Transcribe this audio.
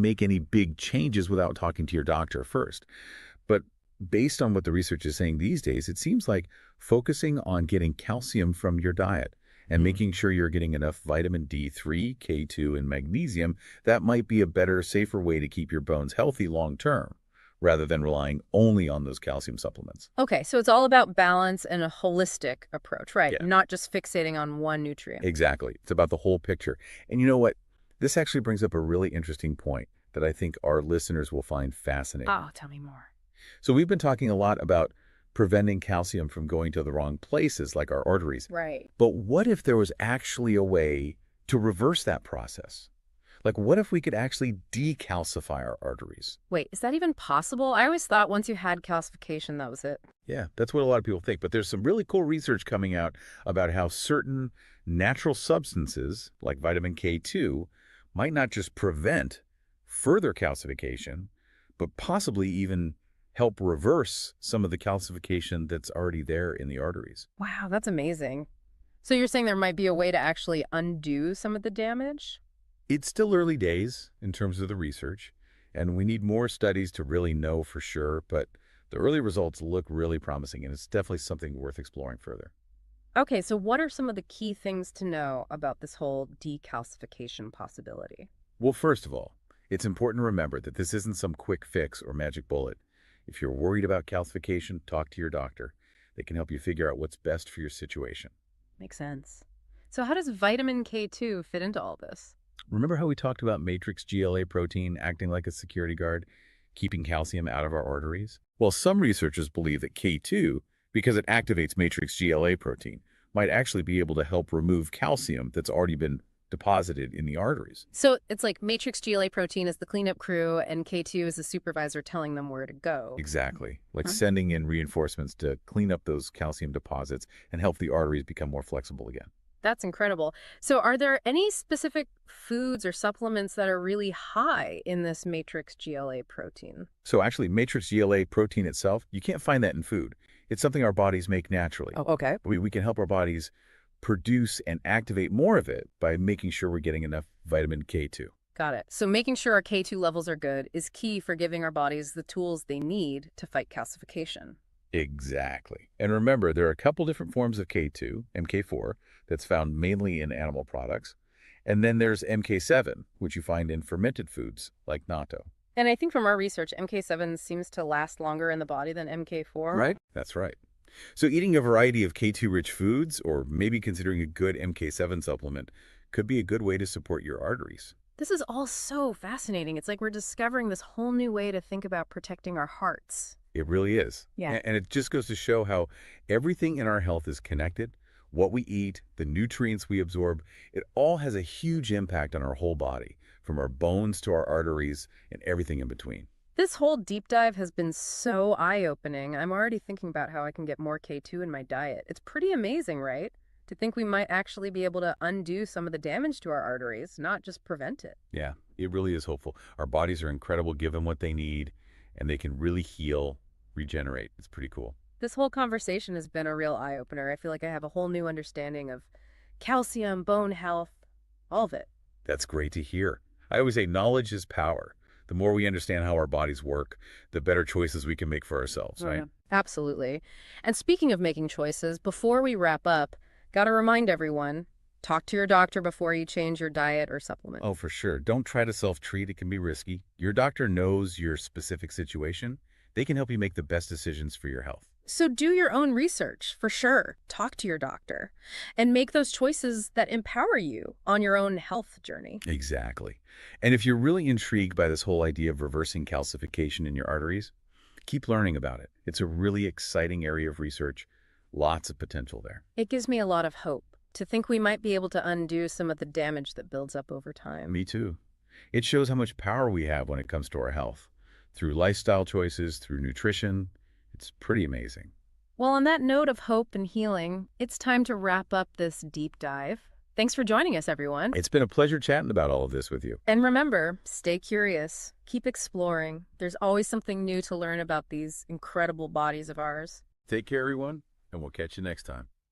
make any big changes without talking to your doctor first. But based on what the research is saying these days, it seems like focusing on getting calcium from your diet and making sure you're getting enough vitamin D3, K2, and magnesium, that might be a better, safer way to keep your bones healthy long term, rather than relying only on those calcium supplements. Okay, so it's all about balance and a holistic approach, right? Yeah, Not just fixating on one nutrient. exactly. It's about the whole picture. And you know what? This actually brings up a really interesting point that I think our listeners will find fascinating. Oh, tell me more. So we've been talking a lot about preventing calcium from going to the wrong places, like our arteries. Right. But what if there was actually a way to reverse that process? Like, what if we could actually decalcify our arteries? Wait, is that even possible? I always thought once you had calcification, that was it. Yeah, that's what a lot of people think. But there's some really cool research coming out about how certain natural substances, like vitamin K2, might not just prevent further calcification, but possibly even help reverse some of the calcification that's already there in the arteries. Wow, that's amazing. So you're saying there might be a way to actually undo some of the damage? It's still early days in terms of the research, and we need more studies to really know for sure, but the early results look really promising, and it's definitely something worth exploring further. Okay, so what are some of the key things to know about this whole decalcification possibility? Well, first of all, it's important to remember that this isn't some quick fix or magic bullet. If you're worried about calcification, talk to your doctor. They can help you figure out what's best for your situation. Makes sense. So how does vitamin K2 fit into all this? Remember how we talked about matrix GLA protein acting like a security guard, keeping calcium out of our arteries? Well, some researchers believe that K2, because it activates matrix GLA protein, might actually be able to help remove calcium that's already been deposited in the arteries. So it's like matrix GLA protein is the cleanup crew and K2 is the supervisor telling them where to go. Exactly. Like Huh? sending in reinforcements to clean up those calcium deposits and help the arteries become more flexible again. That's incredible. So are there any specific foods or supplements that are really high in this matrix GLA protein? So actually, matrix GLA protein itself, you can't find that in food. It's something our bodies make naturally. Oh, okay. We can help our bodies produce and activate more of it by making sure we're getting enough vitamin K2. Got it. So making sure our K2 levels are good is key for giving our bodies the tools they need to fight calcification. Exactly. And remember, there are a couple different forms of K2, MK4, that's found mainly in animal products. And then there's MK7, which you find in fermented foods like natto. And I think from our research, MK7 seems to last longer in the body than MK4. Right? That's right. So eating a variety of K2-rich foods, or maybe considering a good MK7 supplement, could be a good way to support your arteries. This is all so fascinating. It's like we're discovering this whole new way to think about protecting our hearts. It really is. Yeah. And it just goes to show how everything in our health is connected. What we eat, the nutrients we absorb, it all has a huge impact on our whole body, from our bones to our arteries and everything in between. This whole deep dive has been so eye-opening. I'm already thinking about how I can get more K2 in my diet. It's pretty amazing, right? To think we might actually be able to undo some of the damage to our arteries, not just prevent it. Yeah, it really is hopeful. Our bodies are incredible given what they need, and they can really heal, regenerate. It's pretty cool. This whole conversation has been a real eye-opener. I feel like I have a whole new understanding of calcium, bone health, all of it. That's great to hear. I always say knowledge is power. The more we understand how our bodies work, the better choices we can make for ourselves, right? Yeah. Absolutely. And speaking of making choices, before we wrap up, gotta remind everyone, talk to your doctor before you change your diet or supplement. Oh, for sure. Don't try to self-treat. It can be risky. Your doctor knows your specific situation. They can help you make the best decisions for your health. So do your own research, for sure. Talk to your doctor and make those choices that empower you on your own health journey. Exactly. And if you're really intrigued by this whole idea of reversing calcification in your arteries, keep learning about it. It's a really exciting area of research. Lots of potential there. It gives me a lot of hope to think we might be able to undo some of the damage that builds up over time. Me too. It shows how much power we have when it comes to our health. Through lifestyle choices, through nutrition. It's pretty amazing. Well, on that note of hope and healing, it's time to wrap up this deep dive. Thanks for joining us, everyone. It's been a pleasure chatting about all of this with you. And remember, stay curious, keep exploring. There's always something new to learn about these incredible bodies of ours. Take care, everyone, and we'll catch you next time.